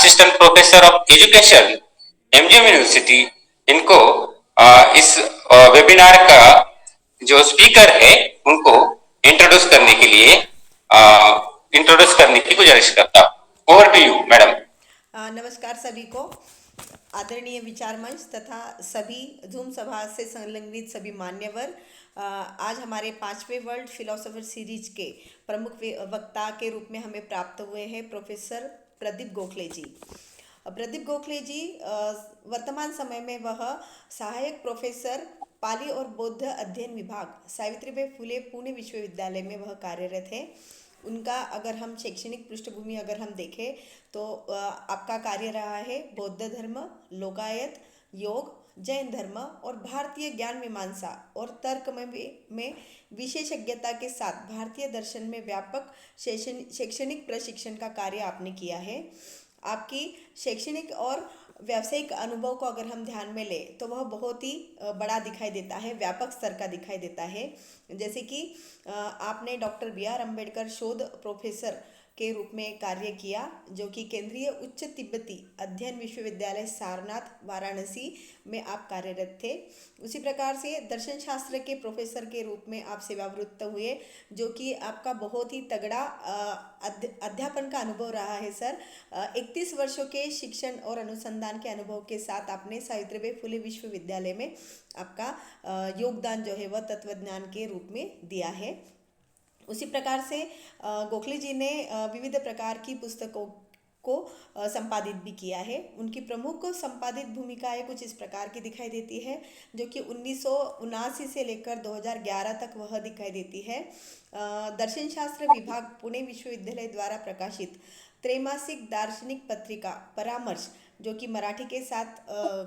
Assistant professor of education MGM university, इनको इस webinar का जो स्पीकर है उनको इंट्रोड्यूस करने के लिए इंट्रोड्यूस करने की गुजारिश करता हूँ। Over to you madam. नमस्कार सभी को। आदरणीय विचार मंच तथा सभी धूम सभा से संलग्नित सभी मान्यवर, आज हमारे 5वें वर्ल्ड फिलोसोफर सीरीज के प्रमुख वक्ता के रूप में हमें प्राप्त हुए हैं प्रोफेसर प्रदीप गोखले जी। प्रदीप गोखले जी वर्तमान समय में वह सहायक प्रोफेसर पाली और बौद्ध अध्ययन विभाग सावित्रीबाई फुले पुणे विश्वविद्यालय में वह कार्यरत है। उनका अगर हम शैक्षणिक पृष्ठभूमि अगर हम देखें तो आपका कार्य रहा है बौद्ध धर्म, लोकायत, योग, जैन धर्म और भारतीय ज्ञान मीमांसा और तर्क में विशेषज्ञता के साथ भारतीय दर्शन में व्यापक शैक्षणिक प्रशिक्षण का कार्य आपने किया है। आपकी शैक्षणिक और व्यावसायिक अनुभव को अगर हम ध्यान में लें तो वह बहुत ही बड़ा दिखाई देता है, व्यापक स्तर का दिखाई देता है। जैसे कि आपने डॉक्टर बी.आर. अम्बेडकर शोध प्रोफेसर के रूप में कार्य किया, जो कि केंद्रीय उच्च तिब्बती अध्ययन विश्वविद्यालय सारनाथ वाराणसी में आप कार्यरत थे। उसी प्रकार से दर्शन शास्त्र के प्रोफेसर के रूप में आप सेवावृत्त हुए, जो कि आपका बहुत ही तगड़ा अध्यापन का अनुभव रहा है सर। 31 वर्षों के शिक्षण और अनुसंधान के अनुभव के साथ आपने सावित्रीबाई फुले विश्वविद्यालय में आपका योगदान जो है वह तत्वज्ञान के रूप में दिया है। उसी प्रकार से गोखले जी ने विविध प्रकार की पुस्तकों को संपादित भी किया है। उनकी प्रमुख संपादित भूमिकाएं कुछ इस प्रकार की दिखाई देती है, जो कि 1979 से लेकर 2011 तक वह दिखाई देती है। दर्शन शास्त्र विभाग पुणे विश्वविद्यालय द्वारा प्रकाशित त्रैमासिक दार्शनिक पत्रिका परामर्श, जो कि मराठी के साथ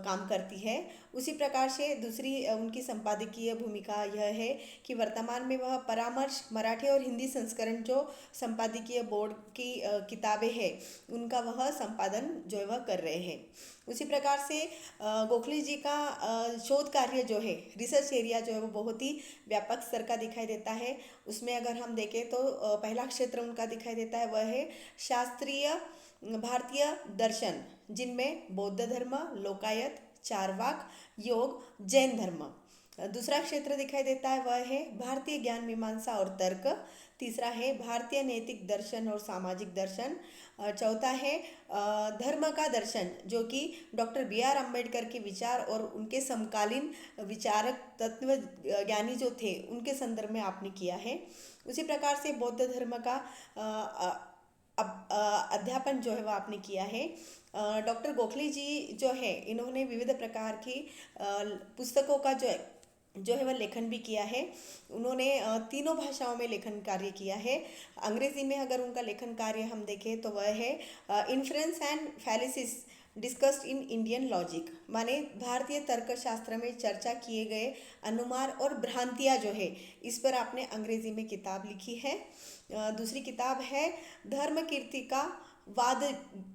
काम करती है। उसी प्रकार से दूसरी उनकी संपादकीय भूमिका यह है कि वर्तमान में वह परामर्श मराठी और हिंदी संस्करण जो संपादकीय बोर्ड की किताबें हैं उनका वह संपादन जो है वह कर रहे हैं। उसी प्रकार से गोखले जी का शोध कार्य जो है, रिसर्च एरिया जो है वो बहुत ही व्यापक स्तर का दिखाई देता है। उसमें अगर हम देखें तो पहला क्षेत्र उनका दिखाई देता है वह है शास्त्रीय भारतीय दर्शन, जिनमें बौद्ध धर्म, लोकायत, चारवाक, योग, जैन धर्म। दूसरा क्षेत्र दिखाई देता है वह है भारतीय ज्ञान मीमांसा और तर्क। तीसरा है भारतीय नैतिक दर्शन और सामाजिक दर्शन। चौथा है धर्म का दर्शन, जो कि डॉक्टर बी.आर. अम्बेडकर के विचार और उनके समकालीन विचारक तत्व ज्ञानी जो थे उनके संदर्भ में आपने किया है। उसी प्रकार से बौद्ध धर्म का अध्यापन जो है वह आपने किया है। डॉक्टर गोखले जी जो है इन्होंने विविध प्रकार की पुस्तकों का जो है वह लेखन भी किया है। उन्होंने तीनों भाषाओं में लेखन कार्य किया है। अंग्रेजी में अगर उनका लेखन कार्य हम देखें तो वह है inference and fallacies discussed in Indian logic, माने भारतीय तर्कशास्त्र में चर्चा किए गए अनुमान और भ्रांतियाँ जो है इस पर आपने अंग्रेजी में किताब लिखी है। दूसरी किताब है धर्म कीर्ति का वाद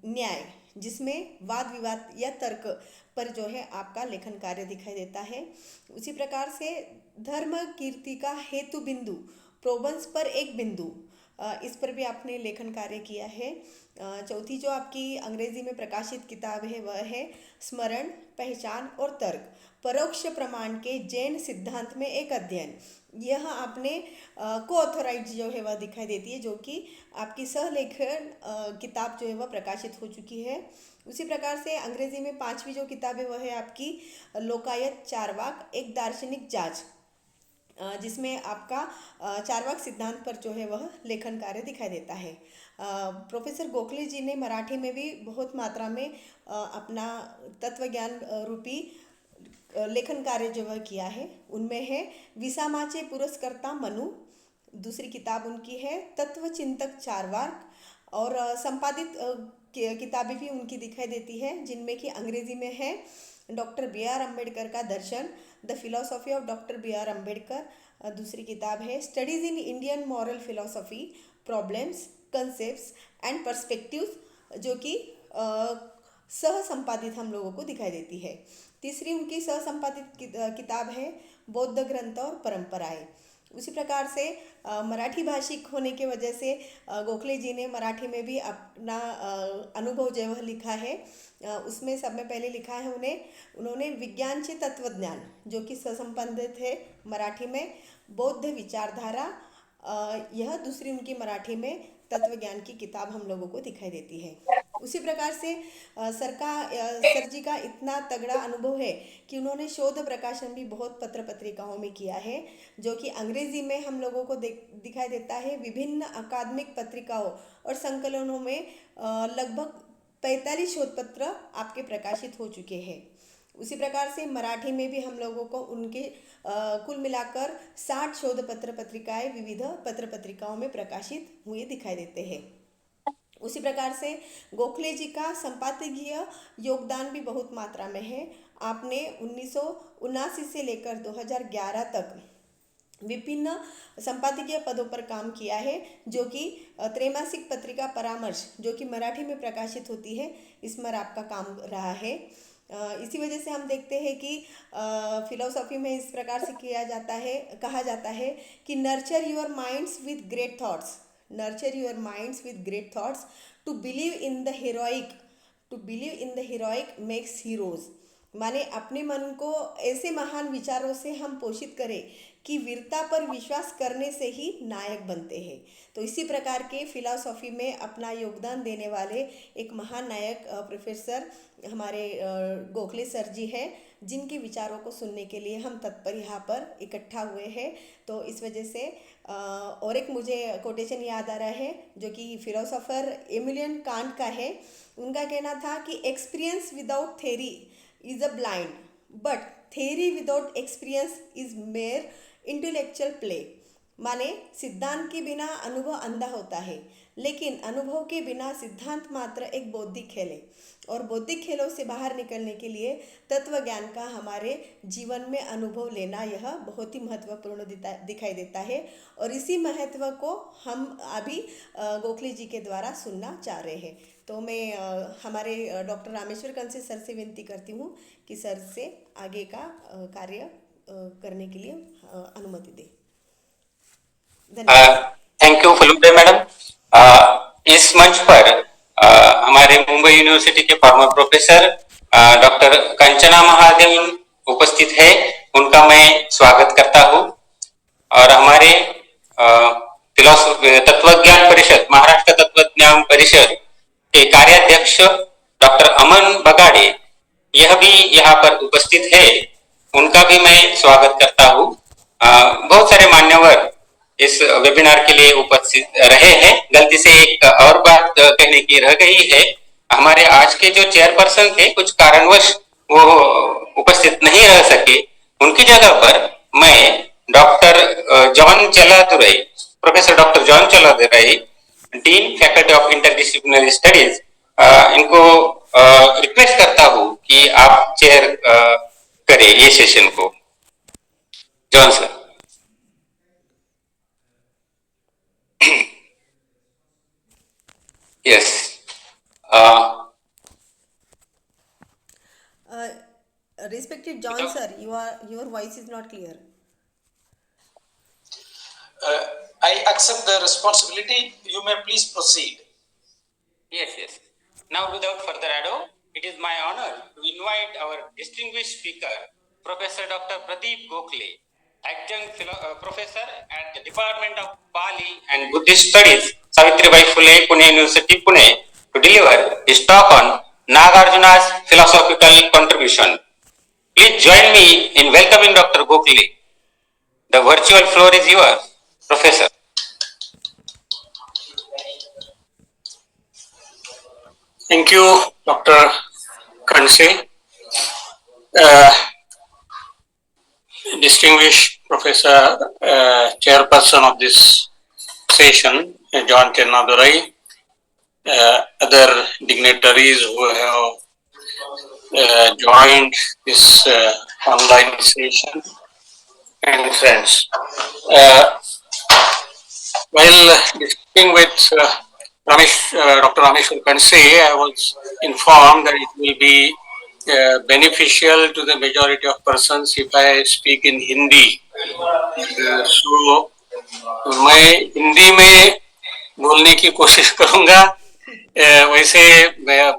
न्याय, जिसमें वाद विवाद या तर्क पर जो है आपका लेखन कार्य दिखाई देता है। उसी प्रकार से धर्म कीर्ति का हेतु बिंदु प्रोबंस पर एक बिंदु, इस पर भी आपने लेखन कार्य किया है। चौथी जो आपकी अंग्रेजी में प्रकाशित किताब है वह है स्मरण, पहचान और तर्क, परोक्ष प्रमाण के जैन सिद्धांत में एक अध्ययन। यह आपने को ऑथोराइज जो है वह दिखाई देती है, जो कि आपकी सहलेखन किताब जो है वह प्रकाशित हो चुकी है। उसी प्रकार से अंग्रेजी में पांचवी जो किताब है वह है आपकी लोकायत चारवाक एक दार्शनिक जांच, जिसमें आपका चारवाक सिद्धांत पर जो है वह लेखन कार्य दिखाई देता है। प्रोफेसर गोखले जी ने मराठी में भी बहुत मात्रा में अपना तत्वज्ञान रूपी लेखन कार्य जो वह किया है। उनमें है विसामाचे पुरस्कर्ता मनु, दूसरी किताब उनकी है तत्वचिंतक चारवाक, और संपादित किताबें भी उनकी दिखाई देती है, जिनमें कि अंग्रेजी में है डॉक्टर बी.आर. अम्बेडकर का दर्शन, the philosophy of doctor B R. Ambedkar. दूसरी किताब है studies in Indian moral philosophy, problems, concepts and perspectives, जो कि सह संपादित हम लोगों को दिखाई देती है। तीसरी उनकी सह संपादित किताब है बौद्ध ग्रंथ और परंपराएं। उसी प्रकार से मराठी भाषिक होने की वजह से गोखले जी ने मराठी में भी अपना अनुभव जो है लिखा है। उसमें सब में पहले लिखा है उन्होंने विज्ञानचे तत्वज्ञान जो कि सुसंबंधित है मराठी में बौद्ध विचारधारा। यह दूसरी उनकी मराठी में तत्व ज्ञान की किताब हम लोगों को दिखाई देती है। उसी प्रकार से सर जी का इतना तगड़ा अनुभव है कि उन्होंने शोध प्रकाशन भी बहुत पत्र पत्रिकाओं में किया है, जो कि अंग्रेजी में हम लोगों को दिखाई देता है विभिन्न अकादमिक पत्रिकाओं और संकलनों में। लगभग 45 शोध पत्र आपके प्रकाशित हो चुके हैं। उसी प्रकार से मराठी में भी हम लोगों को उनके कुल मिलाकर 60 शोध पत्र पत्रिकाएं विविध पत्र पत्रिकाओं में प्रकाशित हुए दिखाई देते हैं। उसी प्रकार से गोखले जी का संपादकीय योगदान भी बहुत मात्रा में है। आपने 1979 से लेकर 2011 तक विभिन्न संपादकीय पदों पर काम किया है, जो कि त्रैमासिक पत्रिका परामर्श जो कि मराठी में प्रकाशित होती है, इसमें आपका काम रहा है। इसी वजह से हम देखते हैं कि फिलोसॉफी में इस प्रकार से किया जाता है, कहा जाता है कि nurture your minds with great thoughts, nurture your minds with great thoughts to believe in the heroic, to believe in the heroic makes heroes. माने अपने मन को ऐसे महान विचारों से हम पोषित करें कि वीरता पर विश्वास करने से ही नायक बनते हैं। तो इसी प्रकार के फिलॉसफी में अपना योगदान देने वाले एक महान नायक प्रोफेसर हमारे गोखले सर जी हैं, जिनके विचारों को सुनने के लिए हम तत्पर यहाँ पर इकट्ठा हुए हैं। तो इस वजह से और एक मुझे कोटेशन याद आ रहा है जो कि फिलोसोफर एमिलियन कांट का है। उनका कहना था कि experience without theory is a blind, but theory without experience is mayor intellectual play. माने सिद्धांत के बिना अनुभव अंधा होता है, लेकिन अनुभव के बिना सिद्धांत मात्र एक बौद्धिक खेल है। और बौद्धिक खेलों से बाहर निकलने के लिए तत्व ज्ञान का हमारे जीवन में अनुभव लेना यह बहुत ही महत्वपूर्ण दिखाई देता है। और इसी महत्व को हम अभी गोखले जी के द्वारा सुनना चाह रहे हैं। तो मैं हमारे डॉक्टर रामेश्वर कंसे सर से विनती करती हूँ कि सर से आगे का कार्य करने के लिए अनुमति दें। धन्यवाद। Thank you Phalude madam. इस मंच पर हमारे मुंबई यूनिवर्सिटी के former professor doctor Kanchana Mahadevan उपस्थित है, उनका मैं स्वागत करता हूँ। और हमारे तत्वज्ञान परिषद, महाराष्ट्र तत्वज्ञान परिषद के कार्याध्यक्ष डॉक्टर अमन बगाड़े यह भी यहाँ पर उपस्थित है, उनका भी मैं स्वागत करता हूँ। बहुत सारे मान्यवर इस वेबिनार के लिए उपस्थित रहे हैं। गलती से एक और बात कहने की रह गई है, हमारे आज के जो चेयरपर्सन थे कुछ कारणवश वो उपस्थित नहीं रह सके, उनकी जगह पर मैं doctor John Chaladurai, professor doctor John Chaladurai, dean faculty of interdisciplinary studies, इनको रिक्वेस्ट करता हूँ कि आप चेयर करें ये सेशन को। John sir. Yes. Respected John sir, your voice is not clear. I accept the responsibility. You may please proceed. Yes, yes. Now, without further ado, it is my honor to invite our distinguished speaker, Professor Dr. Pradeep Gokhale, adjunct professor at the Department of Pali and Buddhist Studies, Savitribai Phule, Pune University, Pune, to deliver his talk on Nagarjuna's philosophical contribution. Please join me in welcoming Dr. Gokhale. The virtual floor is yours, Professor. Thank you, Dr. Kanse. Distinguished Professor, Chairperson of this session, John Chanadurai, other dignitaries who have joined this online session, and friends. While discussing with Dr. Rameshwar Kanse, I was informed that it will be beneficial to the majority of persons if I speak in Hindi. So मैं हिंदी में बोलने की कोशिश करूंगा। वैसे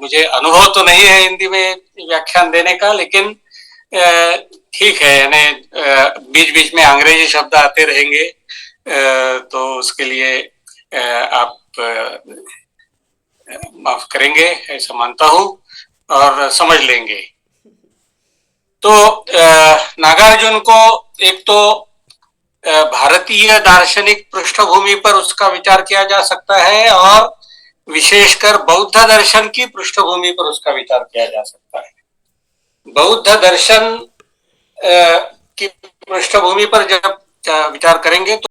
मुझे अनुभव तो नहीं है हिंदी में व्याख्यान देने का, लेकिन ठीक है, यानी बीच बीच में अंग्रेजी शब्द आते रहेंगे, तो उसके लिए आप माफ करेंगे ऐसा मानता हूं और समझ लेंगे। तो नागार्जुन को एक तो भारतीय दार्शनिक पृष्ठभूमि पर उसका विचार किया जा सकता है और विशेषकर बौद्ध दर्शन की पृष्ठभूमि पर उसका विचार किया जा सकता है। बौद्ध दर्शन की पृष्ठभूमि पर जब विचार करेंगे तो